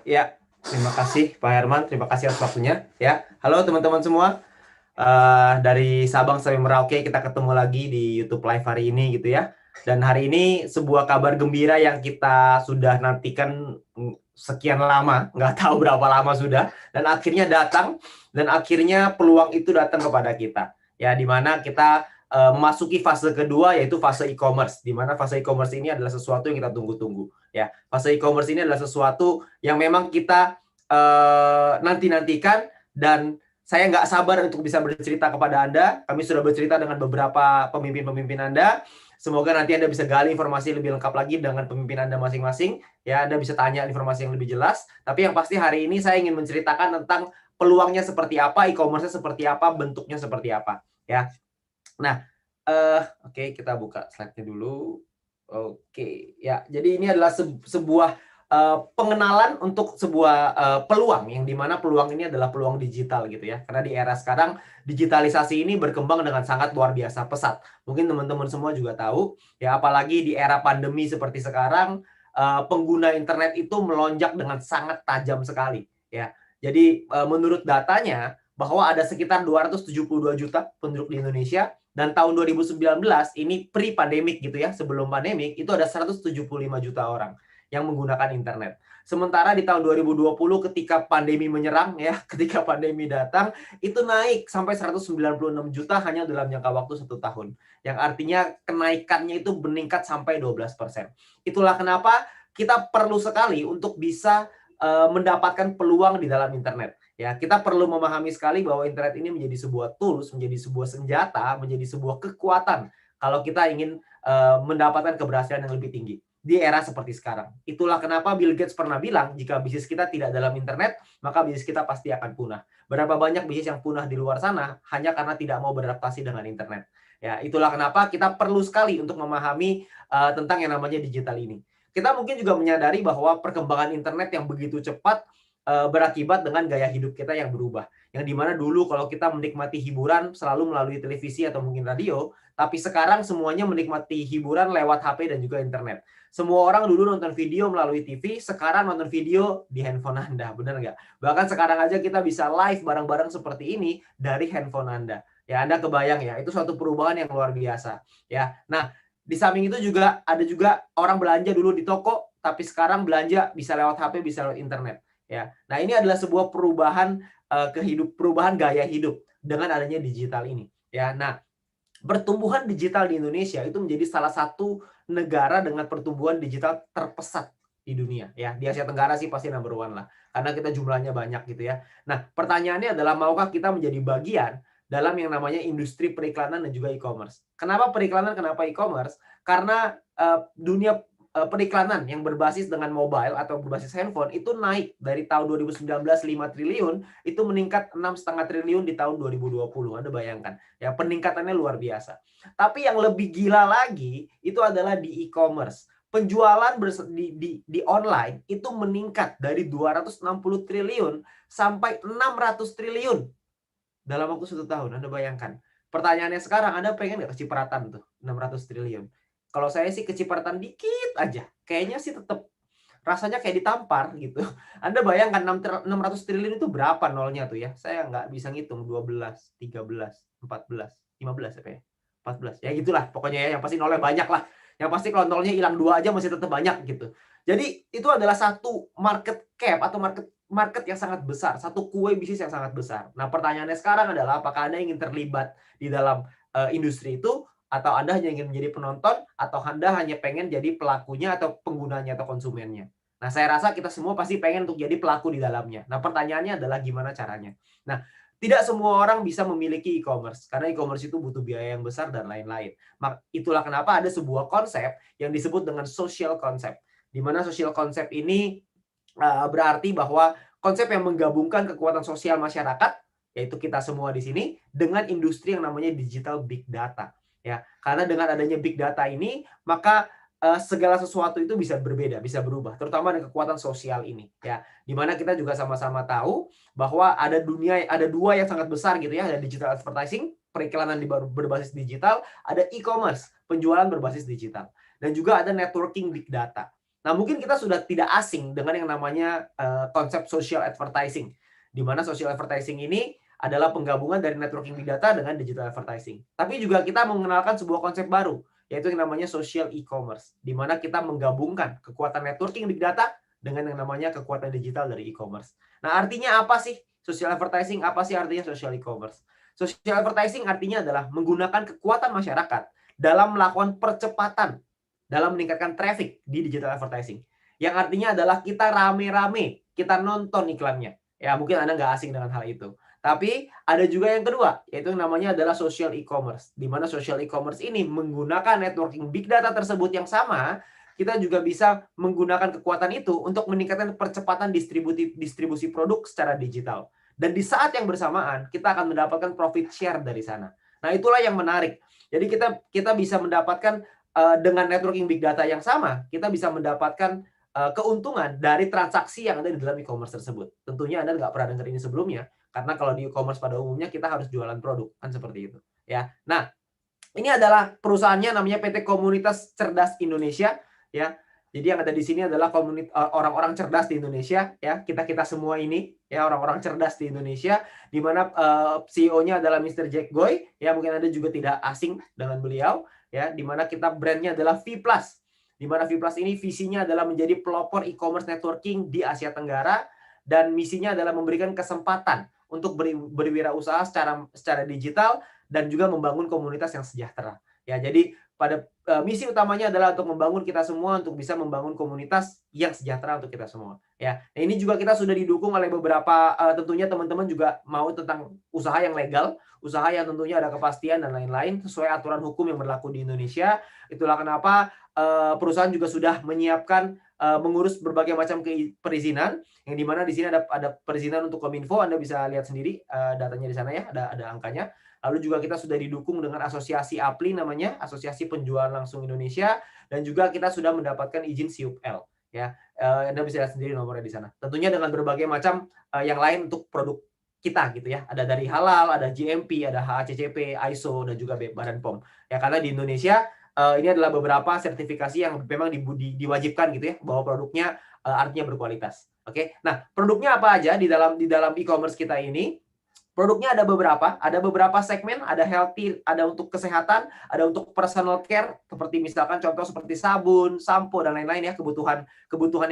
Ya, terima kasih Pak Herman, terima kasih atas waktunya. Ya, halo teman-teman semua. Dari Sabang sampai Merauke kita ketemu lagi di YouTube Live hari ini gitu ya. Dan hari ini sebuah kabar gembira yang kita sudah nantikan sekian lama, nggak tahu berapa lama sudah, dan akhirnya datang, dan akhirnya peluang itu datang kepada kita. Ya, di mana kita memasuki fase kedua yaitu fase e-commerce, di mana fase e-commerce ini adalah sesuatu yang kita tunggu-tunggu. Ya, fase e-commerce ini adalah sesuatu yang memang kita nanti-nantikan, dan saya nggak sabar untuk bisa bercerita kepada Anda. Kami sudah bercerita dengan beberapa pemimpin-pemimpin Anda. Semoga nanti Anda bisa gali informasi lebih lengkap lagi dengan pemimpin Anda masing-masing. Ya, Anda bisa tanya informasi yang lebih jelas. Tapi yang pasti hari ini saya ingin menceritakan tentang peluangnya seperti apa, e-commerce-nya seperti apa, bentuknya seperti apa. Ya, nah, oke, kita buka slide-nya dulu. Oke, ya. Jadi ini adalah sebuah pengenalan untuk sebuah peluang, yang dimana peluang ini adalah peluang digital gitu ya. Karena di era sekarang digitalisasi ini berkembang dengan sangat luar biasa pesat. Mungkin teman-teman semua juga tahu ya, apalagi di era pandemi seperti sekarang, pengguna internet itu melonjak dengan sangat tajam sekali ya. Jadi menurut datanya bahwa ada sekitar 272 juta penduduk di Indonesia, dan tahun 2019 ini pre-pandemic gitu ya, sebelum pandemik itu ada 175 juta orang yang menggunakan internet. Sementara di tahun 2020 ketika pandemi menyerang ya, ketika pandemi datang, itu naik sampai 196 juta hanya dalam jangka waktu 1 tahun. Yang artinya kenaikannya itu meningkat sampai 12%. Itulah kenapa kita perlu sekali untuk bisa mendapatkan peluang di dalam internet. Ya, kita perlu memahami sekali bahwa internet ini menjadi sebuah tools, menjadi sebuah senjata, menjadi sebuah kekuatan kalau kita ingin mendapatkan keberhasilan yang lebih tinggi di era seperti sekarang. Itulah kenapa Bill Gates pernah bilang, jika bisnis kita tidak dalam internet, maka bisnis kita pasti akan punah. Berapa banyak bisnis yang punah di luar sana hanya karena tidak mau beradaptasi dengan internet. Ya, itulah kenapa kita perlu sekali untuk memahami tentang yang namanya digital ini. Kita mungkin juga menyadari bahwa perkembangan internet yang begitu cepat berakibat dengan gaya hidup kita yang berubah. Yang dimana dulu kalau kita menikmati hiburan selalu melalui televisi atau mungkin radio, tapi sekarang semuanya menikmati hiburan lewat HP dan juga internet. Semua orang dulu nonton video melalui TV, sekarang nonton video di handphone Anda, benar nggak? Bahkan sekarang aja kita bisa live bareng-bareng seperti ini dari handphone Anda. Ya, Anda kebayang ya, itu suatu perubahan yang luar biasa. Ya, nah, di samping itu juga ada juga orang belanja dulu di toko, tapi sekarang belanja bisa lewat HP, bisa lewat internet. Ya, nah ini adalah sebuah perubahan perubahan gaya hidup dengan adanya digital ini. Ya, nah pertumbuhan digital di Indonesia itu menjadi salah satu negara dengan pertumbuhan digital terpesat di dunia. Ya, di Asia Tenggara sih pasti number one lah, karena kita jumlahnya banyak gitu ya. Nah, pertanyaannya adalah maukah kita menjadi bagian dalam yang namanya industri periklanan dan juga e-commerce. Kenapa periklanan, kenapa e-commerce? Karena dunia periklanan yang berbasis dengan mobile atau berbasis handphone itu naik dari tahun 2019 5 triliun itu meningkat 6,5 triliun di tahun 2020. Anda bayangkan ya, peningkatannya luar biasa. Tapi yang lebih gila lagi itu adalah di e-commerce. Penjualan di online itu meningkat dari 260 triliun sampai 600 triliun dalam waktu 1 tahun. Anda bayangkan. Pertanyaannya sekarang, Anda pengen nggak kecipratan tuh 600 triliun? Kalau saya sih kecipratan dikit aja. Kayaknya sih tetap rasanya kayak ditampar gitu. Anda bayangkan 600 triliun itu berapa nolnya tuh ya? Saya nggak bisa ngitung, 12, 13, 14, 15 apa ya? 14. Ya gitulah pokoknya ya, yang pasti nolnya banyak lah. Yang pasti kalau nolnya hilang 2 aja masih tetap banyak gitu. Jadi itu adalah satu market cap atau market market yang sangat besar, satu kue bisnis yang sangat besar. Nah, pertanyaannya sekarang adalah apakah Anda ingin terlibat di dalam industri itu, atau Anda hanya ingin menjadi penonton, atau Anda hanya pengen jadi pelakunya atau penggunanya atau konsumennya. Nah, saya rasa kita semua pasti pengen untuk jadi pelaku di dalamnya. Nah, pertanyaannya adalah gimana caranya. Nah, tidak semua orang bisa memiliki e-commerce, karena e-commerce itu butuh biaya yang besar dan lain-lain. Itulah kenapa ada sebuah konsep yang disebut dengan social concept, di mana social concept ini berarti bahwa konsep yang menggabungkan kekuatan sosial masyarakat, yaitu kita semua di sini, dengan industri yang namanya digital big data. Ya, karena dengan adanya big data ini, maka segala sesuatu itu bisa berbeda, bisa berubah, terutama dengan kekuatan sosial ini. Ya, dimana kita juga sama-sama tahu bahwa ada dua yang sangat besar gitu ya, ada digital advertising, periklanan berbasis digital, ada e-commerce, penjualan berbasis digital, dan juga ada networking big data. Nah, mungkin kita sudah tidak asing dengan yang namanya konsep social advertising, di mana social advertising ini adalah penggabungan dari networking big data dengan digital advertising. Tapi juga kita mengenalkan sebuah konsep baru, yaitu yang namanya social e-commerce, di mana kita menggabungkan kekuatan networking big data dengan yang namanya kekuatan digital dari e-commerce. Nah, artinya apa sih social advertising? Apa sih artinya social e-commerce? Social advertising artinya adalah menggunakan kekuatan masyarakat dalam melakukan percepatan dalam meningkatkan traffic di digital advertising. Yang artinya adalah kita rame-rame, kita nonton iklannya. Ya, mungkin Anda nggak asing dengan hal itu. Tapi ada juga yang kedua, yaitu yang namanya adalah social e-commerce. Di mana social e-commerce ini menggunakan networking big data tersebut yang sama, kita juga bisa menggunakan kekuatan itu untuk meningkatkan percepatan distribusi produk secara digital. Dan di saat yang bersamaan, kita akan mendapatkan profit share dari sana. Nah, itulah yang menarik. Jadi kita bisa mendapatkan dengan networking big data yang sama, kita bisa mendapatkan keuntungan dari transaksi yang ada di dalam e-commerce tersebut. Tentunya Anda nggak pernah dengar ini sebelumnya, karena kalau di e-commerce pada umumnya kita harus jualan produk, kan seperti itu. Ya, nah ini adalah perusahaannya namanya PT Komunitas Cerdas Indonesia, ya. Jadi yang ada di sini adalah orang-orang cerdas di Indonesia, ya. Kita semua ini, ya orang-orang cerdas di Indonesia, di mana CEO-nya adalah Mr. Jack Goy, ya mungkin Anda juga tidak asing dengan beliau, ya. Di mana kita brandnya adalah V+. Di mana V+ ini visinya adalah menjadi pelopor e-commerce networking di Asia Tenggara dan misinya adalah memberikan kesempatan untuk berwirausaha secara digital dan juga membangun komunitas yang sejahtera. Ya, jadi pada misi utamanya adalah untuk membangun kita semua untuk bisa membangun komunitas yang sejahtera untuk kita semua. Ya, nah, ini juga kita sudah didukung oleh beberapa tentunya teman-teman juga mau tentang usaha yang legal, usaha yang tentunya ada kepastian dan lain-lain sesuai aturan hukum yang berlaku di Indonesia. Itulah kenapa perusahaan juga sudah menyiapkan mengurus berbagai macam perizinan yang dimana di sini ada perizinan untuk Kominfo. Anda bisa lihat sendiri datanya di sana ya, ada angkanya. Lalu juga kita sudah didukung dengan asosiasi APLI namanya, Asosiasi Penjualan Langsung Indonesia, dan juga kita sudah mendapatkan izin SIUP-L. Ya, Anda bisa lihat sendiri nomornya di sana. Tentunya dengan berbagai macam yang lain untuk produk kita gitu ya. Ada dari halal, ada GMP, ada HACCP, ISO, dan juga Badan POM. Ya, karena di Indonesia ini adalah beberapa sertifikasi yang memang diwajibkan gitu ya, bahwa produknya artinya berkualitas. Oke. Nah, produknya apa aja di dalam e-commerce kita ini? Produknya ada beberapa segmen, ada healthy, ada untuk kesehatan, ada untuk personal care, seperti misalkan contoh seperti sabun, sampo, dan lain-lain ya, kebutuhan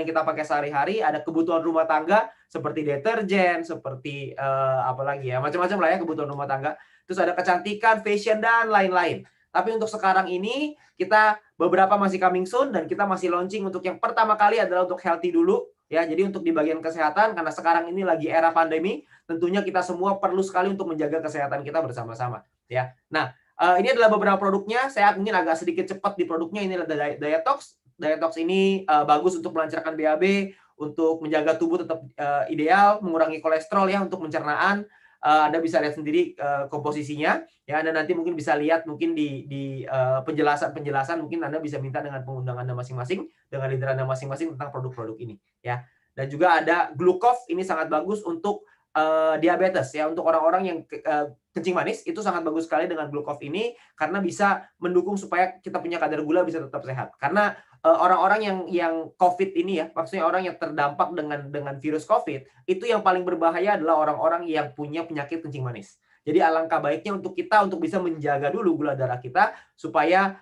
yang kita pakai sehari-hari, ada kebutuhan rumah tangga, seperti deterjen, seperti apa lagi ya, macam-macam lah ya kebutuhan rumah tangga. Terus ada kecantikan, fashion, dan lain-lain. Tapi untuk sekarang ini, kita beberapa masih coming soon, dan kita masih launching untuk yang pertama kali adalah untuk healthy dulu, ya. Jadi untuk di bagian kesehatan, karena sekarang ini lagi era pandemi, tentunya kita semua perlu sekali untuk menjaga kesehatan kita bersama-sama, ya. Nah, ini adalah beberapa produknya. Saya mungkin agak sedikit cepat di produknya. Ini adalah Dietox. Dietox ini bagus untuk melancarkan BAB, untuk menjaga tubuh tetap ideal, mengurangi kolesterol ya untuk pencernaan. Anda bisa lihat sendiri komposisinya, ya. Anda nanti mungkin bisa lihat mungkin di penjelasan mungkin Anda bisa minta dengan pengundang Anda masing-masing, dengan leader Anda masing-masing tentang produk-produk ini, ya. Dan juga ada Glucov, ini sangat bagus untuk diabetes ya, untuk orang-orang yang kencing manis itu sangat bagus sekali dengan Glucov ini karena bisa mendukung supaya kita punya kadar gula bisa tetap sehat. Karena orang-orang yang COVID ini ya, maksudnya orang yang terdampak dengan virus COVID, itu yang paling berbahaya adalah orang-orang yang punya penyakit kencing manis. Jadi alangkah baiknya untuk kita untuk bisa menjaga dulu gula darah kita supaya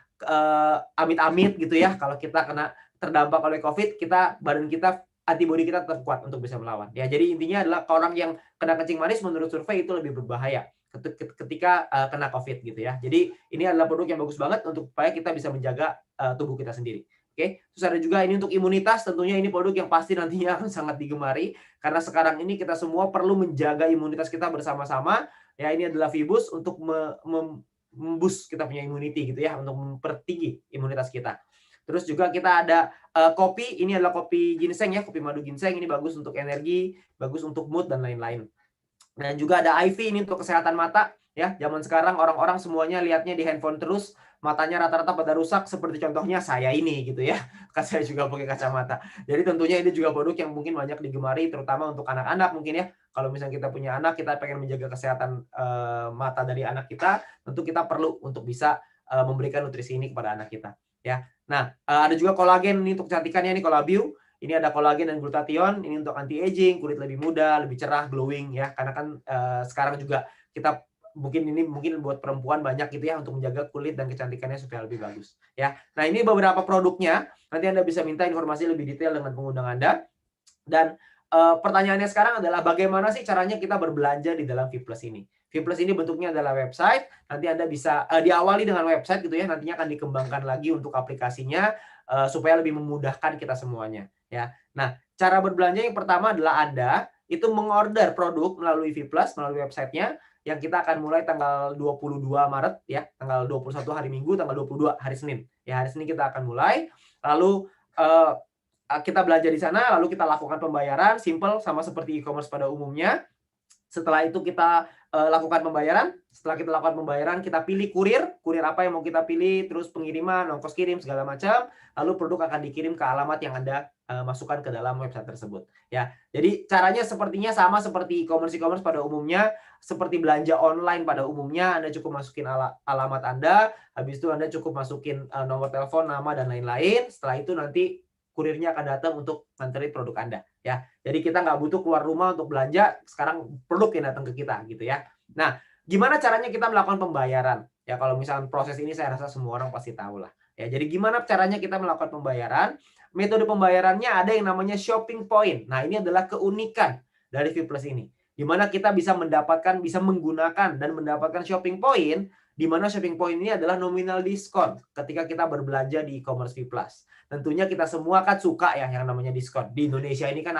amit-amit gitu ya, kalau kita terdampak oleh COVID, badan kita antibodi kita tetap kuat untuk bisa melawan. Ya, jadi intinya adalah orang yang kena kencing manis menurut survei itu lebih berbahaya ketika kena COVID gitu ya. Jadi ini adalah produk yang bagus banget untuk supaya kita bisa menjaga tubuh kita sendiri. Oke, terus ada juga ini untuk imunitas. Tentunya ini produk yang pasti nantinya akan sangat digemari karena sekarang ini kita semua perlu menjaga imunitas kita bersama-sama. Ya, ini adalah Vibus untuk memboost kita punya immunity gitu ya, untuk mempertinggi imunitas kita. Terus juga kita ada kopi, ini adalah kopi ginseng ya, kopi madu ginseng, ini bagus untuk energi, bagus untuk mood dan lain-lain. Dan juga ada IV, ini untuk kesehatan mata ya. Zaman sekarang orang-orang semuanya lihatnya di handphone terus, matanya rata-rata pada rusak seperti contohnya saya ini gitu ya. Kan saya juga pakai kacamata. Jadi tentunya ini juga produk yang mungkin banyak digemari terutama untuk anak-anak mungkin ya. Kalau misalnya kita punya anak, kita pengen menjaga kesehatan mata dari anak kita, tentu kita perlu untuk bisa memberikan nutrisi ini kepada anak kita. ya. Nah, ada juga kolagen ini untuk kecantikannya nih, Colabio. Ini ada kolagen dan glutathione, ini untuk anti aging, kulit lebih muda, lebih cerah, glowing ya. Karena kan sekarang juga kita mungkin buat perempuan banyak gitu ya untuk menjaga kulit dan kecantikannya supaya lebih bagus ya. Nah, ini beberapa produknya. Nanti Anda bisa minta informasi lebih detail dengan pengundang Anda. Dan pertanyaannya sekarang adalah bagaimana sih caranya kita berbelanja di dalam Vplus ini? Vplus ini bentuknya adalah website. Nanti Anda bisa diawali dengan website gitu ya. Nantinya akan dikembangkan lagi untuk aplikasinya supaya lebih memudahkan kita semuanya ya. Nah, cara berbelanja yang pertama adalah Anda itu mengorder produk melalui Vplus, melalui websitenya, yang kita akan mulai tanggal 22 Maret ya, tanggal 21 hari Minggu, tanggal 22 hari Senin. Ya, hari Senin kita akan mulai. Lalu kita belanja di sana, lalu kita lakukan pembayaran simple sama seperti e-commerce pada umumnya. Setelah itu kita lakukan pembayaran. Setelah kita lakukan pembayaran, kita pilih kurir apa yang mau kita pilih, terus pengiriman, ongkos kirim segala macam. Lalu produk akan dikirim ke alamat yang Anda masukkan ke dalam website tersebut. Ya, jadi caranya sepertinya sama seperti e-commerce pada umumnya, seperti belanja online pada umumnya. Anda cukup masukin alamat Anda, habis itu Anda cukup masukin nomor telepon, nama dan lain-lain. Setelah itu nanti kurirnya akan datang untuk nganterin produk Anda ya. Jadi kita nggak butuh keluar rumah untuk belanja, sekarang produk yang datang ke kita gitu ya. Nah, gimana caranya kita melakukan pembayaran? Ya kalau misalnya proses ini saya rasa semua orang pasti tahu lah. Ya, jadi gimana caranya kita melakukan pembayaran? Metode pembayarannya ada yang namanya shopping point. Nah, ini adalah keunikan dari Vplus ini. Di mana kita bisa menggunakan dan mendapatkan shopping point, di mana shopping point ini adalah nominal diskon ketika kita berbelanja di e-commerce Vplus. Tentunya kita semua kan suka ya yang namanya diskon. Di Indonesia ini kan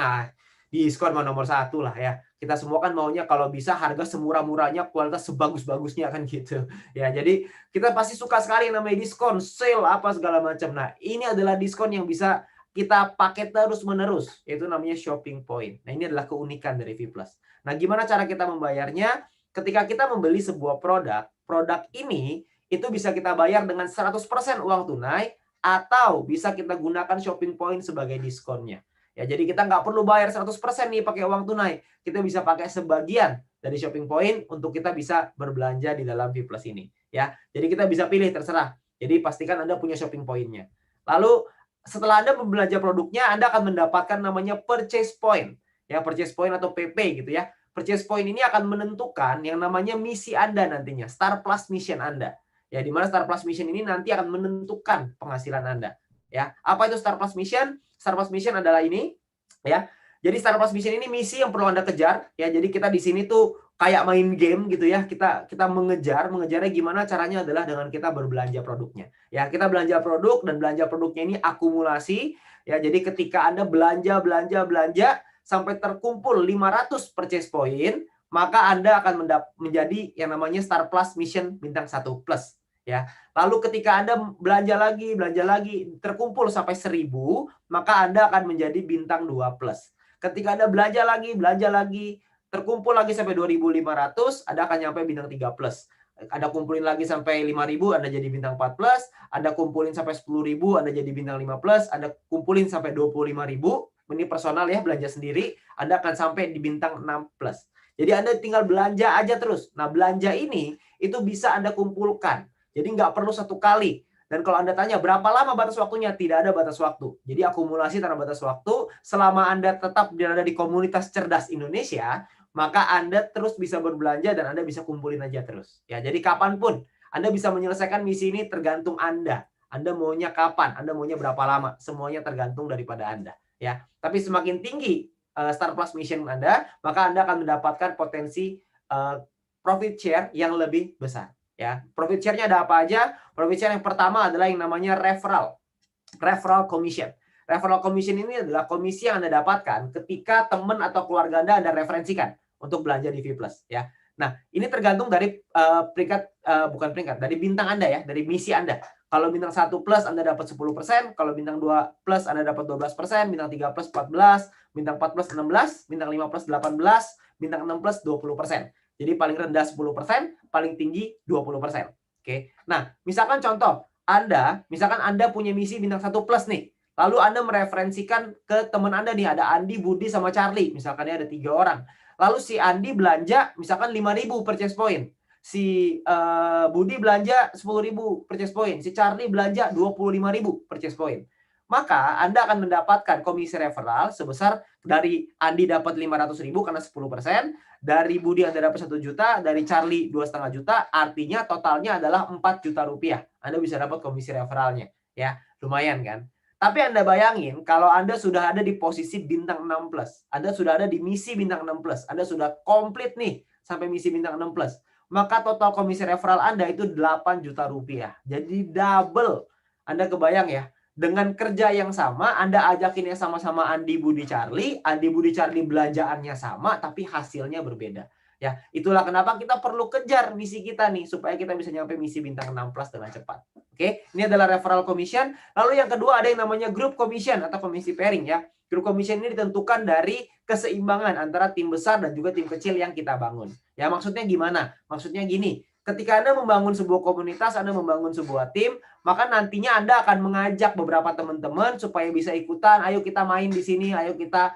diskon nomor satu lah ya. Kita semua kan maunya kalau bisa harga semurah-murahnya, kualitas sebagus-bagusnya kan gitu. Ya, jadi kita pasti suka sekali yang namanya diskon, sale apa segala macam. Nah, ini adalah diskon yang bisa kita pakai terus-menerus, yaitu namanya shopping point. Nah, ini adalah keunikan dari Vplus. Nah, gimana cara kita membayarnya? Ketika kita membeli sebuah produk ini itu bisa kita bayar dengan 100% uang tunai atau bisa kita gunakan shopping point sebagai diskonnya. Ya, jadi kita nggak perlu bayar 100% nih pakai uang tunai. Kita bisa pakai sebagian dari shopping point untuk kita bisa berbelanja di dalam Vplus ini. Ya, jadi kita bisa pilih terserah. Jadi pastikan Anda punya shopping point-nya. Lalu setelah Anda membelanja produknya, Anda akan mendapatkan namanya purchase point. Ya, purchase point atau PP gitu ya. Purchase point ini akan menentukan yang namanya misi Anda nantinya, Star Plus Mission Anda. Ya, di mana Star Plus Mission ini nanti akan menentukan penghasilan Anda. Ya, apa itu Star Plus Mission? Star Plus Mission adalah ini, ya. Jadi Star Plus Mission ini misi yang perlu Anda kejar, ya. Jadi kita di sini tuh kayak main game gitu ya. Kita mengejarnya gimana caranya adalah dengan kita berbelanja produknya. Ya, kita belanja produk dan belanja produknya ini akumulasi, ya. Jadi ketika Anda belanja sampai terkumpul 500 purchase point, maka Anda akan menjadi yang namanya Star Plus Mission bintang 1 plus ya. Lalu ketika Anda belanja lagi terkumpul sampai 1000, maka Anda akan menjadi bintang 2 plus. Ketika Anda belanja lagi terkumpul lagi sampai 2500, Anda akan nyampe bintang 3 plus. Anda kumpulin lagi sampai 5000, Anda jadi bintang 4 plus. Anda kumpulin sampai 10.000, Anda jadi bintang 5 plus. Anda kumpulin sampai 25.000, ini personal ya, belanja sendiri, Anda akan sampai di bintang 6 plus. Jadi Anda tinggal belanja aja terus. Nah, belanja ini itu bisa Anda kumpulkan. Jadi nggak perlu satu kali. Dan kalau Anda tanya berapa lama batas waktunya, tidak ada batas waktu. Jadi akumulasi tanpa batas waktu, selama Anda tetap berada di komunitas cerdas Indonesia, maka Anda terus bisa berbelanja dan Anda bisa kumpulin aja terus. Ya, jadi kapanpun Anda bisa menyelesaikan misi ini tergantung Anda. Anda maunya kapan, Anda maunya berapa lama, semuanya tergantung daripada Anda. Ya, tapi semakin tinggi Star Plus Mission Anda, maka Anda akan mendapatkan potensi profit share yang lebih besar. Ya, profit share-nya ada apa aja? Profit share yang pertama adalah yang namanya referral commission. Referral commission ini adalah komisi yang Anda dapatkan ketika teman atau keluarga Anda referensikan untuk belanja di Vplus. Ya, nah ini tergantung dari dari bintang Anda ya, dari misi Anda. Kalau bintang 1 plus Anda dapat 10%, kalau bintang 2 plus Anda dapat 12%, bintang 3 plus 14, bintang 4 plus 16, bintang 5 plus 18, bintang 6 plus 20%. Jadi paling rendah 10%, paling tinggi 20%. Oke. Nah, misalkan contoh, misalkan Anda punya misi bintang 1 plus nih. Lalu Anda mereferensikan ke teman Anda nih, ada Andi, Budi, sama Charlie. Misalkan ada 3 orang. Lalu si Andi belanja misalkan 5.000 purchase point. si Budi belanja 10.000 purchase point, si Charlie belanja 25.000 purchase point. Maka Anda akan mendapatkan komisi referral sebesar dari Andi dapat 500.000 karena 10%, dari Budi Anda dapat 1 juta, dari Charlie 2,5 juta, artinya totalnya adalah 4 juta rupiah. Anda bisa dapat komisi referralnya, ya. Lumayan kan? Tapi Anda bayangin kalau Anda sudah ada di posisi bintang 6+, Anda sudah ada di misi bintang 6+, Anda sudah komplit nih sampai misi bintang 6+, maka total komisi referral Anda itu 8 juta rupiah. Jadi double. Anda kebayang ya, dengan kerja yang sama, Anda ajakin yang sama-sama Andi Budi Charlie belanjaannya sama, tapi hasilnya berbeda. Ya, itulah kenapa kita perlu kejar misi kita nih, supaya kita bisa nyampe misi bintang 6+ dengan cepat. Oke, ini adalah referral commission. Lalu yang kedua ada yang namanya group commission atau komisi pairing ya. Group commission ini ditentukan dari keseimbangan antara tim besar dan juga tim kecil yang kita bangun. Ya, maksudnya gimana? Maksudnya gini, ketika Anda membangun sebuah komunitas, Anda membangun sebuah tim, maka nantinya Anda akan mengajak beberapa teman-teman supaya bisa ikutan, ayo kita main di sini, ayo kita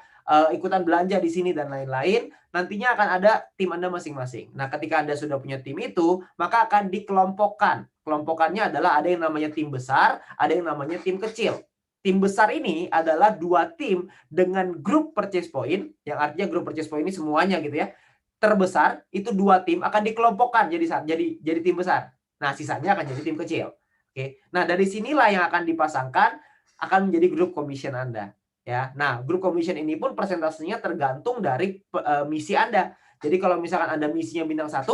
ikutan belanja di sini dan lain-lain. Nantinya akan ada tim Anda masing-masing. Nah, ketika Anda sudah punya tim itu, maka akan dikelompokkan. Kelompokannya adalah ada yang namanya tim besar, ada yang namanya tim kecil. Tim besar ini adalah 2 tim dengan grup purchase point, yang artinya grup purchase point ini semuanya gitu ya. Terbesar itu 2 tim akan dikelompokkan jadi tim besar. Nah, sisanya akan jadi tim kecil. Oke. Nah, dari sinilah yang akan dipasangkan akan menjadi grup commission Anda. Ya, nah grup commission ini pun persentasenya tergantung dari misi Anda. Jadi kalau misalkan Anda misinya bintang 1,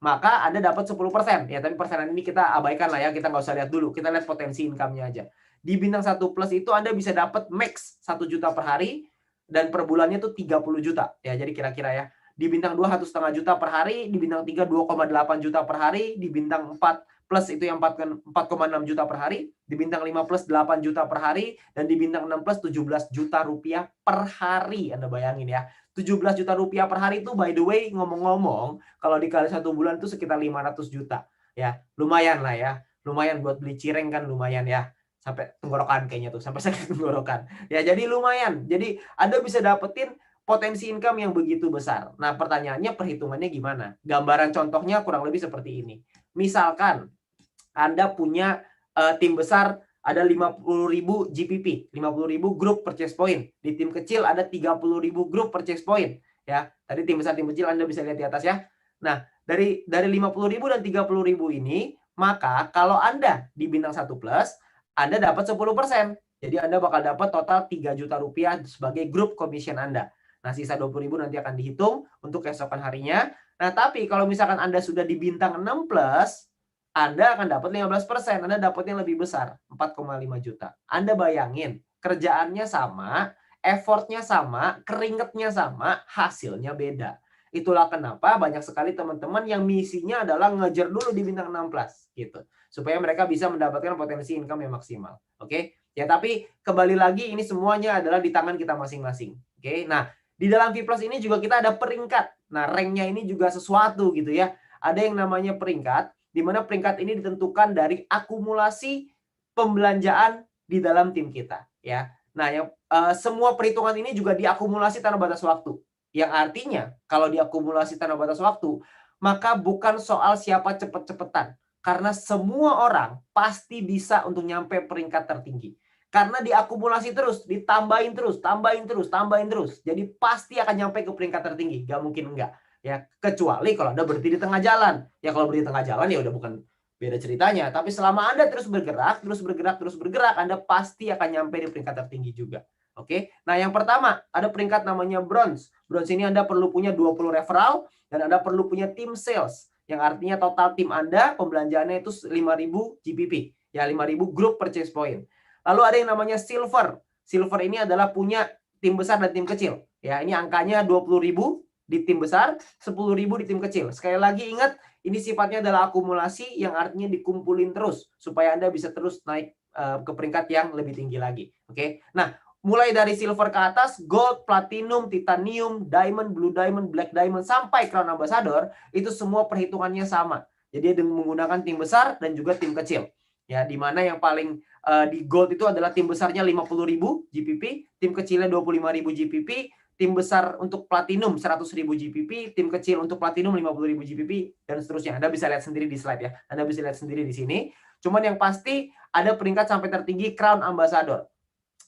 maka Anda dapat 10%. Ya, tapi persenan ini kita abaikan lah ya, kita nggak usah lihat dulu. Kita lihat potensi income-nya aja. Di bintang 1+ itu Anda bisa dapat max 1 juta per hari dan per bulannya itu 30 juta. Ya, jadi kira-kira ya. Di bintang 2 1,5 juta per hari, di bintang 3 2,8 juta per hari, di bintang 4+ itu yang 4,6 juta per hari, di bintang 5+ 8 juta per hari, dan di bintang 6+ 17 juta rupiah per hari. Anda bayangin ya, 17 juta rupiah per hari itu by the way, ngomong-ngomong, kalau dikali 1 bulan itu sekitar 500 juta. Ya, lumayan lah ya. Lumayan buat beli cireng kan lumayan ya. Sampai tenggorokan kayaknya tuh, sampai sakit tenggorokan. Ya, jadi lumayan. Jadi Anda bisa dapetin potensi income yang begitu besar. Nah, pertanyaannya perhitungannya gimana? Gambaran contohnya kurang lebih seperti ini. Misalkan Anda punya tim besar ada 50.000 GPP, 50.000 grup purchase point. Di tim kecil ada 30.000 grup purchase point. Ya, tadi tim besar, tim kecil Anda bisa lihat di atas ya. Nah, dari 50.000 dan 30.000 ini, maka kalau Anda di bintang 1+, Anda dapat 10%. Jadi Anda bakal dapat total 3 juta rupiah sebagai grup commission Anda. Nah, sisa 20.000 nanti akan dihitung untuk keesokan harinya. Nah, tapi kalau misalkan Anda sudah di bintang 6+, Anda akan dapat 15%. Anda dapatnya lebih besar, 4,5 juta. Anda bayangin, kerjaannya sama, effortnya sama, keringetnya sama, hasilnya beda. Itulah kenapa banyak sekali teman-teman yang misinya adalah ngejar dulu di bintang 6+ gitu. Supaya mereka bisa mendapatkan potensi income yang maksimal. Oke? Ya, tapi kembali lagi ini semuanya adalah di tangan kita masing-masing. Oke? Nah, di dalam V+ ini juga kita ada peringkat. Nah, ranknya ini juga sesuatu gitu ya. Ada yang namanya peringkat, di mana peringkat ini ditentukan dari akumulasi pembelanjaan di dalam tim kita. Ya. Nah, semua perhitungan ini juga diakumulasi tanpa batas waktu. Yang artinya, kalau diakumulasi tanpa batas waktu, maka bukan soal siapa cepet-cepetan. Karena semua orang pasti bisa untuk nyampe peringkat tertinggi. Karena diakumulasi terus, ditambahin terus, tambahin terus, tambahin terus. Jadi pasti akan nyampe ke peringkat tertinggi. Gak mungkin enggak. Ya, kecuali kalau Anda berhenti di tengah jalan. Ya, kalau berhenti di tengah jalan ya udah bukan beda ceritanya. Tapi selama Anda terus bergerak, Anda pasti akan nyampe di peringkat tertinggi juga. Oke. Nah, yang pertama, ada peringkat namanya bronze. Bronze ini Anda perlu punya 20 referral dan Anda perlu punya tim sales. Yang artinya total tim Anda pembelanjaannya itu 5.000 GPP. Ya, 5.000 group purchase point. Lalu ada yang namanya silver. Silver ini adalah punya tim besar dan tim kecil. Ya, ini angkanya 20.000 di tim besar, 10.000 di tim kecil. Sekali lagi ingat, ini sifatnya adalah akumulasi yang artinya dikumpulin terus supaya Anda bisa terus naik ke peringkat yang lebih tinggi lagi. Oke. Nah, mulai dari silver ke atas, gold, platinum, titanium, diamond, blue diamond, black diamond sampai crown ambassador, itu semua perhitungannya sama. Jadi menggunakan tim besar dan juga tim kecil. Ya, di mana yang paling di gold itu adalah tim besarnya 50.000 GPP, tim kecilnya 25.000 GPP, tim besar untuk platinum 100.000 GPP, tim kecil untuk platinum 50.000 GPP, dan seterusnya. Anda bisa lihat sendiri di slide ya. Anda bisa lihat sendiri di sini. Cuman yang pasti ada peringkat sampai tertinggi Crown Ambassador.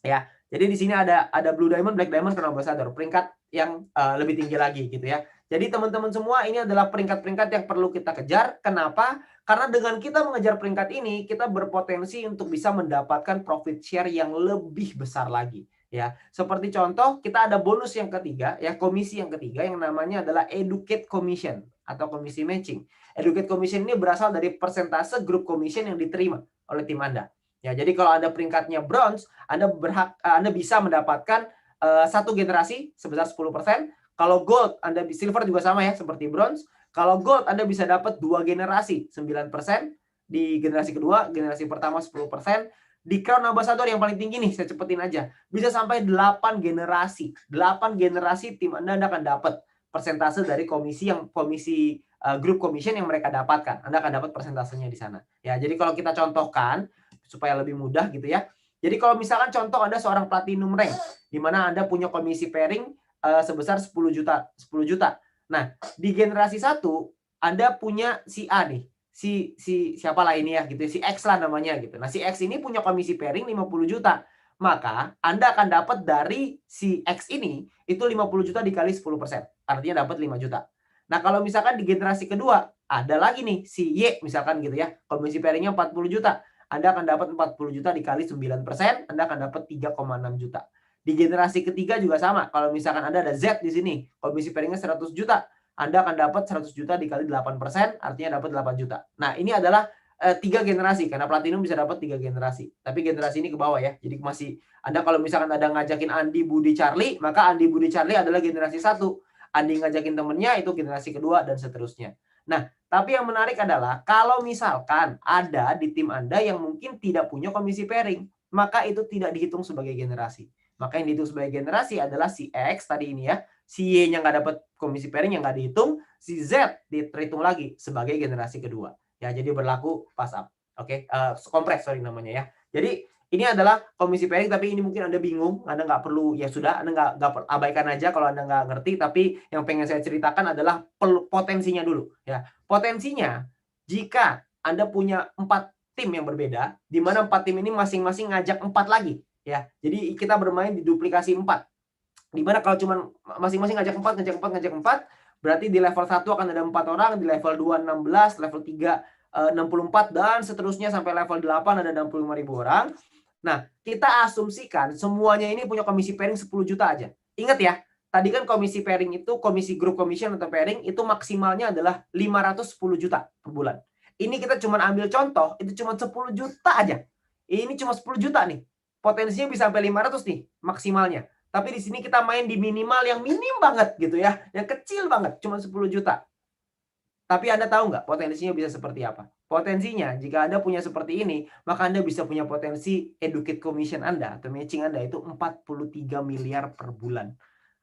Ya. Jadi di sini ada Blue Diamond, Black Diamond, Crown Ambassador. Peringkat yang lebih tinggi lagi gitu ya. Jadi teman-teman semua, ini adalah peringkat-peringkat yang perlu kita kejar. Kenapa? Karena dengan kita mengejar peringkat ini, kita berpotensi untuk bisa mendapatkan profit share yang lebih besar lagi. Ya, seperti contoh kita ada bonus yang ketiga, ya komisi yang ketiga yang namanya adalah Educate Commission atau komisi matching. Educate Commission ini berasal dari persentase grup commission yang diterima oleh tim Anda. Ya, jadi kalau Anda peringkatnya bronze, Anda bisa mendapatkan satu generasi sebesar 10%. Kalau gold, silver juga sama ya seperti bronze. Kalau gold Anda bisa dapat 2 generasi 9%, di generasi kedua, generasi pertama 10%. Di Crown Ambassador yang paling tinggi nih, saya cepetin aja. Bisa sampai 8 generasi. 8 generasi tim Anda akan dapat persentase dari komisi grup commission yang mereka dapatkan. Anda akan dapat persentasenya di sana. Ya, jadi kalau kita contohkan supaya lebih mudah gitu ya. Jadi kalau misalkan contoh Anda seorang platinum rank di mana Anda punya komisi pairing sebesar 10 juta. Nah, di generasi 1 Anda punya si A nih. Si siapa lah ini ya gitu, si X lah namanya gitu. Nah, si X ini punya komisi pairing 50 juta. Maka Anda akan dapat dari si X ini itu 50 juta dikali 10%. Artinya dapat 5 juta. Nah, kalau misalkan di generasi kedua ada lagi nih si Y misalkan gitu ya. Komisi pairingnya 40 juta. Anda akan dapat 40 juta dikali 9%, Anda akan dapat 3,6 juta. Di generasi ketiga juga sama. Kalau misalkan Anda ada Z di sini, komisi pairingnya 100 juta. Anda akan dapat 100 juta dikali 8%, artinya dapat 8 juta. Nah, ini adalah 3 generasi, karena platinum bisa dapat 3 generasi. Tapi generasi ini ke bawah ya. Jadi masih, Anda kalau misalkan ada ngajakin Andi, Budi, Charlie, maka Andi, Budi, Charlie adalah generasi 1. Andi ngajakin temennya, itu generasi kedua, dan seterusnya. Nah, tapi yang menarik adalah, kalau misalkan ada di tim Anda yang mungkin tidak punya komisi pairing, maka itu tidak dihitung sebagai generasi. Maka yang dihitung sebagai generasi adalah si X tadi ini ya. Si Y-nya nggak dapat komisi pairing yang nggak dihitung, si Z dihitung lagi sebagai generasi kedua. Ya, jadi berlaku pass up. Oke, kompres sorry namanya ya. Jadi ini adalah komisi pairing, tapi ini mungkin Anda bingung, Anda nggak perlu, ya sudah, Anda nggak abaikan aja kalau Anda nggak ngerti. Tapi yang pengen saya ceritakan adalah potensinya dulu. Ya, potensinya jika Anda punya 4 tim yang berbeda, di mana 4 tim ini masing-masing ngajak 4 lagi. Ya, jadi kita bermain di duplikasi 4. Dimana kalau cuma masing-masing ngajak 4, berarti di level 1 akan ada 4 orang, di level 2 16, level 3 64, dan seterusnya sampai level 8 ada 65.000 orang. Nah, kita asumsikan semuanya ini punya komisi pairing 10 juta aja. Ingat ya, tadi kan komisi pairing itu, komisi group commission atau pairing itu maksimalnya adalah 510 juta per bulan. Ini kita cuma ambil contoh, itu cuma 10 juta aja. Ini cuma 10 juta nih. Potensinya bisa sampai 500 nih maksimalnya. Tapi di sini kita main di minimal yang minim banget gitu ya. Yang kecil banget, cuma 10 juta. Tapi Anda tahu nggak potensinya bisa seperti apa? Potensinya, jika Anda punya seperti ini, maka Anda bisa punya potensi educate commission Anda atau matching Anda itu 43 miliar per bulan.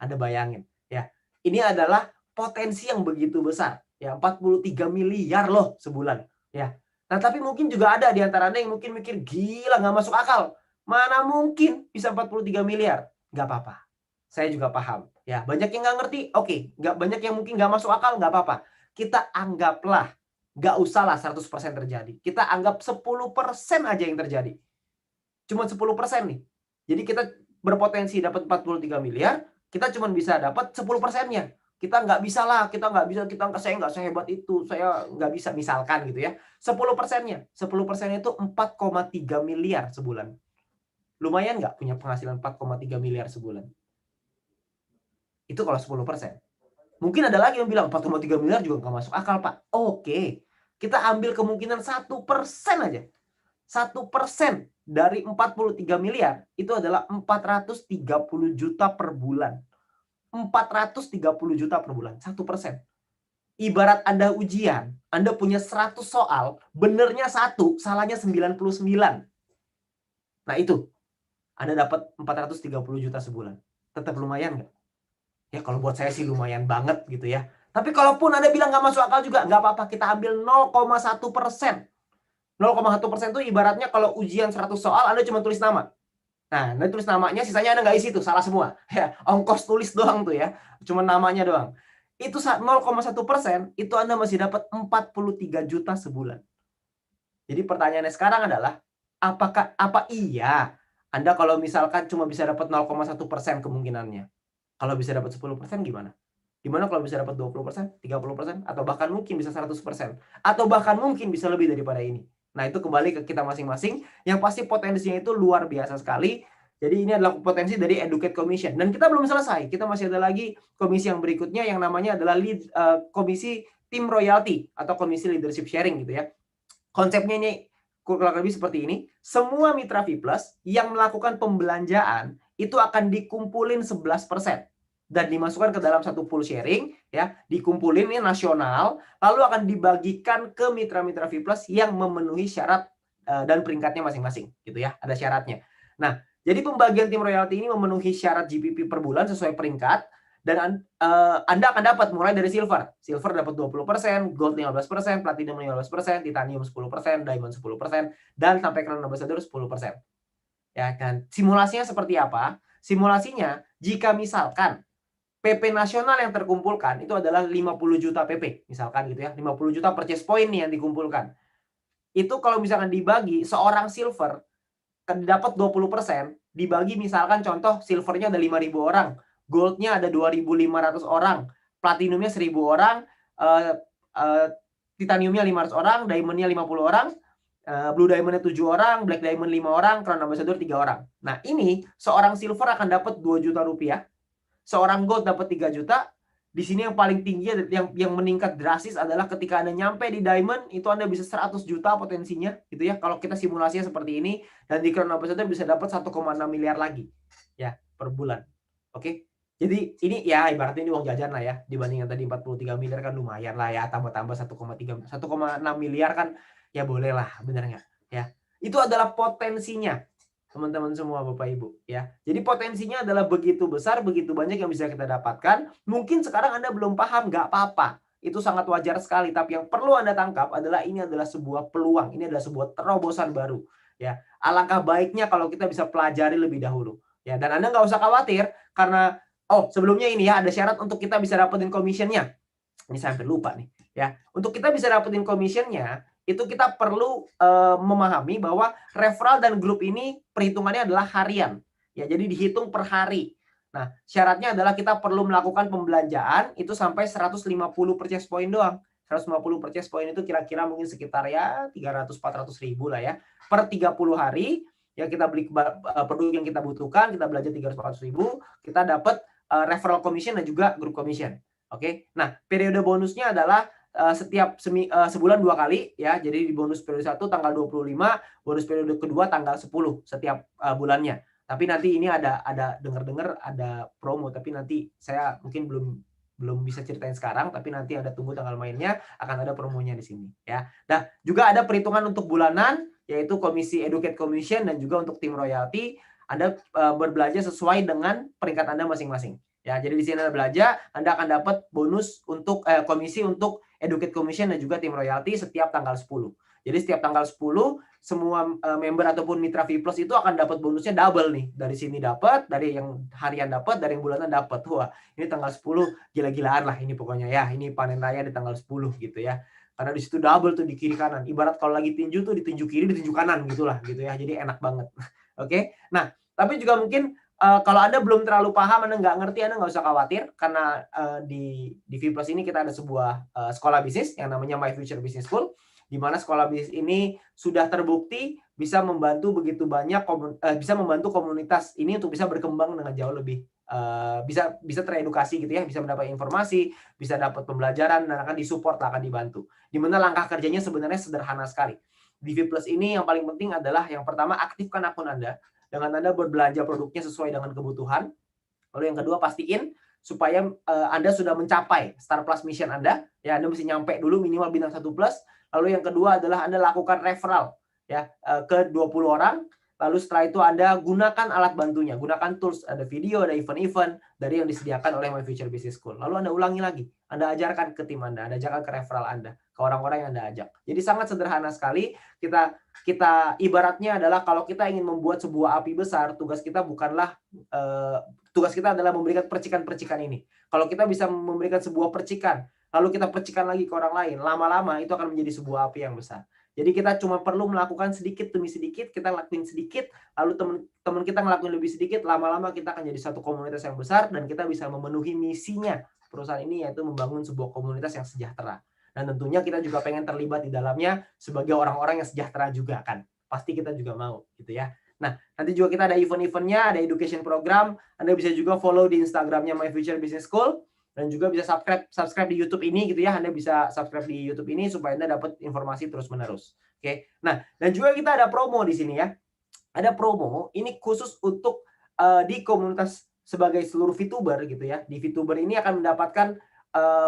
Anda bayangin ya. Ini adalah potensi yang begitu besar. Ya, 43 miliar loh sebulan. Ya. Nah, tapi mungkin juga ada di antara Anda yang mungkin mikir, gila nggak masuk akal. Mana mungkin bisa 43 miliar? Nggak apa-apa. Saya juga paham. Ya, banyak yang nggak ngerti, oke. Nggak banyak yang mungkin nggak masuk akal, nggak apa-apa. Kita anggaplah, nggak usahlah 100% terjadi. Kita anggap 10% aja yang terjadi. Cuma 10% nih. Jadi kita berpotensi dapat 43 miliar, kita cuma bisa dapat 10%-nya. Kita nggak bisa lah, saya nggak sehebat itu, saya nggak bisa, misalkan gitu ya. 10%-nya. 10% itu 4,3 miliar sebulan. Lumayan nggak punya penghasilan 4,3 miliar sebulan? Itu kalau 10%. Mungkin ada lagi yang bilang 4,3 miliar juga nggak masuk akal, Pak. Oke, kita ambil kemungkinan 1% aja. 1% dari 43 miliar itu adalah 430 juta per bulan. 430 juta per bulan, 1%. Ibarat Anda ujian, Anda punya 100 soal, benernya 1, salahnya 99. Nah itu, Anda dapat 430 juta sebulan. Tetap lumayan nggak? Ya kalau buat saya sih lumayan banget gitu ya. Tapi kalaupun Anda bilang nggak masuk akal juga, nggak apa-apa. Kita ambil 0,1%. 0,1% itu ibaratnya kalau ujian 100 soal, Anda cuma tulis nama. Nah, nanti tulis namanya, sisanya Anda nggak isi tuh, salah semua. Ya, ongkos tulis doang tuh ya, cuma namanya doang. Itu 0,1%, itu Anda masih dapat 43 juta sebulan. Jadi pertanyaannya sekarang adalah, apa iya Anda kalau misalkan cuma bisa dapat 0,1% kemungkinannya? Kalau bisa dapat 10% gimana? Gimana kalau bisa dapat 20%, 30%, atau bahkan mungkin bisa 100%, atau bahkan mungkin bisa lebih daripada ini. Nah, itu kembali ke kita masing-masing, yang pasti potensinya itu luar biasa sekali. Jadi ini adalah potensi dari Educate Commission. Dan kita belum selesai, kita masih ada lagi komisi yang berikutnya yang namanya adalah komisi Tim Royalty atau komisi Leadership Sharing gitu ya. Konsepnya ini kurang lebih seperti ini, semua mitra V+ yang melakukan pembelanjaan itu akan dikumpulin 11% dan dimasukkan ke dalam satu pool sharing ya, dikumpulin ini nasional, lalu akan dibagikan ke mitra-mitra V+ yang memenuhi syarat dan peringkatnya masing-masing gitu ya, ada syaratnya. Nah, jadi pembagian tim royalti ini memenuhi syarat GPP per bulan sesuai peringkat. Dan Anda akan dapat mulai dari silver. Silver dapat 20%, gold 15%, platinum 15%, titanium 10%, diamond 10%, dan sampai crown ambassador 10%. Ya kan? Simulasinya seperti apa? Simulasinya jika misalkan PP nasional yang terkumpulkan itu adalah 50 juta PP, misalkan gitu ya. 50 juta purchase point nih yang dikumpulkan. Itu kalau misalkan dibagi seorang silver dapat 20%, dibagi misalkan contoh silvernya ada 5.000 orang, goldnya ada 2.500 orang, platinumnya 1.000 orang, titaniumnya 500 orang, diamondnya 50 orang, blue diamondnya 7 orang, black diamond 5 orang, crown ambassador 3 orang. Nah, ini seorang silver akan dapat 2 juta rupiah, seorang gold dapat 3 juta. Di sini yang paling tinggi yang meningkat drastis adalah ketika Anda nyampe di diamond, itu Anda bisa 100 juta potensinya gitu ya. Kalau kita simulasinya seperti ini, dan di crown ambassador bisa dapat 1,6 miliar lagi ya per bulan. Oke. Jadi ini ya ibaratnya ini uang jajan lah ya, dibanding yang tadi 43 miliar kan lumayan lah ya, tambah-tambah 1,6 miliar kan ya boleh lah, bener nggak ya. Itu adalah potensinya teman-teman semua Bapak Ibu ya. Jadi potensinya adalah begitu besar, begitu banyak yang bisa kita dapatkan. Mungkin sekarang Anda belum paham, nggak apa-apa. Itu sangat wajar sekali, tapi yang perlu Anda tangkap adalah ini adalah sebuah peluang, ini adalah sebuah terobosan baru ya. Alangkah baiknya kalau kita bisa pelajari lebih dahulu ya, dan Anda nggak usah khawatir karena sebelumnya ini ya ada syarat untuk kita bisa dapetin commission-nya. Ini saya hampir lupa nih ya. Untuk kita bisa dapetin commission-nya, itu kita perlu memahami bahwa referral dan grup ini perhitungannya adalah harian. Ya, jadi dihitung per hari. Nah, syaratnya adalah kita perlu melakukan pembelanjaan itu sampai 150 purchase point doang. 150 purchase point itu kira-kira mungkin sekitar ya 300-400 ribu lah ya. Per 30 hari, ya kita beli produk yang kita butuhkan, kita belanja 300-400 ribu, kita dapat referral commission dan juga group commission. Oke. Nah, periode bonusnya adalah setiap sebulan 2 kali ya. Jadi di bonus periode 1 tanggal 25, bonus periode kedua tanggal 10 setiap bulannya. Tapi nanti ini ada dengar-dengar ada promo, tapi nanti saya mungkin belum bisa ceritain sekarang, tapi nanti ada tunggu tanggal mainnya, akan ada promonya di sini ya. Nah, juga ada perhitungan untuk bulanan yaitu komisi Educate Commission dan juga untuk tim royalty. Anda berbelanja sesuai dengan peringkat Anda masing-masing. Ya, jadi di sini Anda belanja, Anda akan dapat bonus untuk komisi untuk Educate Commission dan juga tim royalty setiap tanggal 10. Jadi setiap tanggal 10 semua member ataupun mitra V+ itu akan dapat bonusnya double nih. Dari sini dapat, dari yang harian dapat, dari yang bulanan dapat. Wah, ini tanggal 10 gila-gilaan lah ini pokoknya ya. Ini panen raya di tanggal 10 gitu ya. Karena di situ double tuh di kiri kanan. Ibarat kalau lagi tinju tuh di tinju kiri, di tinju kanan gitulah gitu ya. Jadi enak banget. Oke. Nah, tapi juga mungkin kalau Anda belum terlalu paham, Anda nggak ngerti, Anda nggak usah khawatir karena di V+ ini kita ada sebuah sekolah bisnis yang namanya My Future Business School, di mana sekolah bisnis ini sudah terbukti bisa membantu begitu banyak bisa membantu komunitas ini untuk bisa berkembang dengan jauh lebih bisa teredukasi gitu ya, bisa mendapat informasi, bisa dapat pembelajaran dan akan disupport, akan dibantu. Di mana langkah kerjanya sebenarnya sederhana sekali. Di V+ ini yang paling penting adalah yang pertama aktifkan akun Anda dengan Anda berbelanja produknya sesuai dengan kebutuhan. Lalu yang kedua pastiin supaya Anda sudah mencapai Star Plus Mission Anda. Ya, Anda mesti nyampe dulu minimal bintang 1 plus. Lalu yang kedua adalah Anda lakukan referral ya ke 20 orang. lalu setelah itu Anda gunakan alat bantunya, gunakan tools, ada video, ada event-event dari yang disediakan oleh My Future Business School. Lalu Anda ulangi lagi, Anda ajarkan ke tim Anda ajarkan ke referral Anda, ke orang-orang yang Anda ajak. Jadi sangat sederhana sekali. Kita ibaratnya adalah kalau kita ingin membuat sebuah api besar, tugas kita adalah memberikan percikan-percikan ini. Kalau kita bisa memberikan sebuah percikan, lalu kita percikan lagi ke orang lain, lama-lama itu akan menjadi sebuah api yang besar. Jadi kita cuma perlu melakukan sedikit demi sedikit, kita lakuin sedikit, lalu teman-teman kita ngelakuin lebih sedikit, lama-lama kita akan jadi satu komunitas yang besar dan kita bisa memenuhi misinya perusahaan ini, yaitu membangun sebuah komunitas yang sejahtera. Dan tentunya kita juga pengen terlibat di dalamnya sebagai orang-orang yang sejahtera juga kan. Pasti kita juga mau gitu ya. Nah, nanti juga kita ada event-eventnya, ada education program. Anda bisa juga follow di Instagramnya My Future Business School. Dan juga bisa subscribe di YouTube ini gitu ya. Anda bisa subscribe di YouTube ini supaya Anda dapat informasi terus-menerus. Oke. Nah, dan juga kita ada promo di sini ya. Ada promo ini khusus untuk di komunitas sebagai seluruh VTuber gitu ya. Di VTuber ini akan mendapatkan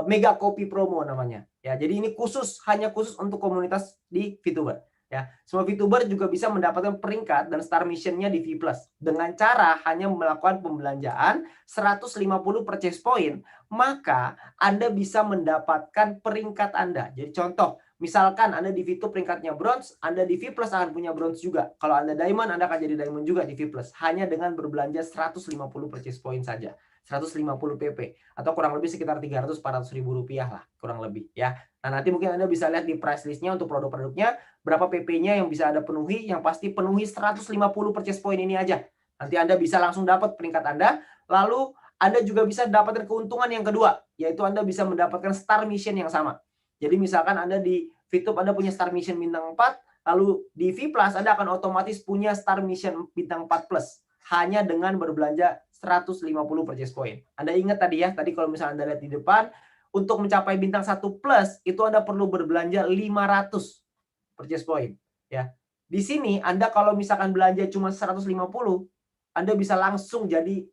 mega copy promo namanya. Ya, jadi ini hanya khusus untuk komunitas di VTuber. Ya, semua VTuber juga bisa mendapatkan peringkat dan star mission-nya di V+ dengan cara hanya melakukan pembelanjaan 150 purchase point, maka Anda bisa mendapatkan peringkat Anda. Jadi contoh, misalkan Anda di V2 peringkatnya bronze, Anda di V+ akan punya bronze juga. Kalau Anda diamond, Anda akan jadi diamond juga di V+. Hanya dengan berbelanja 150 purchase point saja. 150 PP atau kurang lebih sekitar 300-400 ribu rupiah lah kurang lebih ya. Nah, nanti mungkin Anda bisa lihat di price listnya untuk produk-produknya berapa PP-nya yang bisa Anda penuhi. Yang pasti penuhi 150 purchase point ini aja. Nanti Anda bisa langsung dapat peringkat Anda. Lalu Anda juga bisa dapatkan keuntungan yang kedua, yaitu Anda bisa mendapatkan star mission yang sama. Jadi misalkan Anda di VTube Anda punya star mission bintang 4, lalu di V+ Anda akan otomatis punya star mission bintang 4+ hanya dengan berbelanja 150 purchase point. Anda ingat tadi ya, tadi kalau misalnya Anda lihat di depan, untuk mencapai bintang 1+ itu Anda perlu berbelanja 500 purchase point. Ya. Di sini Anda kalau misalkan belanja cuma 150, Anda bisa langsung jadi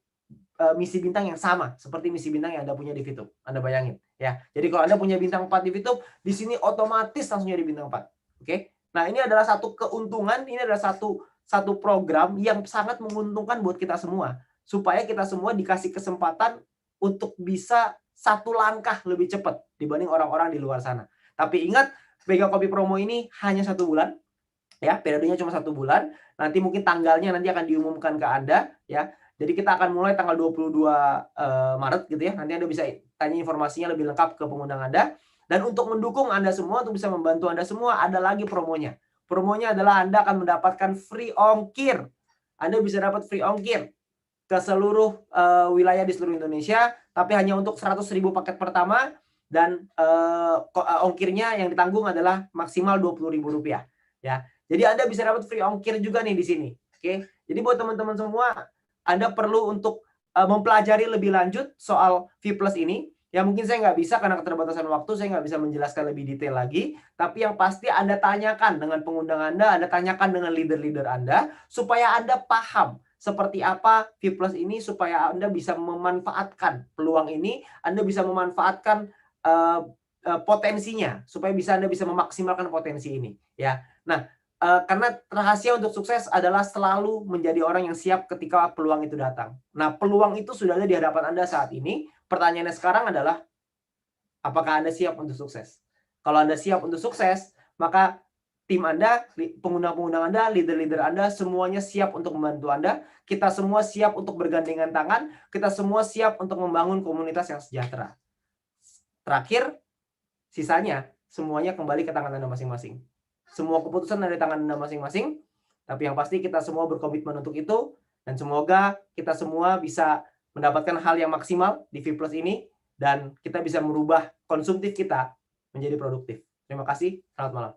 misi bintang yang sama seperti misi bintang yang Anda punya di VTube. Anda bayangin ya. Jadi kalau Anda punya bintang 4 di VTube, di sini otomatis langsung jadi bintang 4. Oke. Nah, ini adalah satu keuntungan, ini adalah satu program yang sangat menguntungkan buat kita semua. Supaya kita semua dikasih kesempatan untuk bisa satu langkah lebih cepat dibanding orang-orang di luar sana. Tapi ingat, mega copy promo ini hanya 1 bulan. Ya, periodenya cuma 1 bulan. Nanti mungkin tanggalnya nanti akan diumumkan ke Anda. Ya. Jadi kita akan mulai tanggal 22 Maret gitu ya. Nanti Anda bisa tanya informasinya lebih lengkap ke pengundang Anda. Dan untuk mendukung Anda semua, untuk bisa membantu Anda semua, ada lagi promonya. Promonya adalah Anda akan mendapatkan free ongkir. Anda bisa dapat free ongkir ke seluruh wilayah di seluruh Indonesia, tapi hanya untuk 100.000 paket pertama, dan ongkirnya yang ditanggung adalah maksimal Rp20.000 ya. Jadi Anda bisa dapat free ongkir juga nih di sini. Oke. Jadi buat teman-teman semua, Anda perlu untuk mempelajari lebih lanjut soal V+ ini. Ya mungkin saya nggak bisa karena keterbatasan waktu, saya nggak bisa menjelaskan lebih detail lagi. Tapi yang pasti Anda tanyakan dengan pengundang Anda tanyakan dengan leader-leader Anda, supaya Anda paham seperti apa V+ ini, supaya Anda bisa memanfaatkan peluang ini, Anda bisa memanfaatkan potensinya, supaya Anda bisa memaksimalkan potensi ini. Ya. Nah, karena rahasia untuk sukses adalah selalu menjadi orang yang siap ketika peluang itu datang. Nah, peluang itu sudah ada di hadapan Anda saat ini. Pertanyaannya sekarang adalah, apakah Anda siap untuk sukses? Kalau Anda siap untuk sukses, maka tim Anda, pengguna-pengguna Anda, leader-leader Anda, semuanya siap untuk membantu Anda. Kita semua siap untuk bergandengan tangan. Kita semua siap untuk membangun komunitas yang sejahtera. Terakhir, sisanya semuanya kembali ke tangan Anda masing-masing. Semua keputusan ada di tangan Anda masing-masing. Tapi yang pasti kita semua berkomitmen untuk itu. Dan semoga kita semua bisa mendapatkan hal yang maksimal di V+ ini. Dan kita bisa merubah konsumtif kita menjadi produktif. Terima kasih. Selamat malam.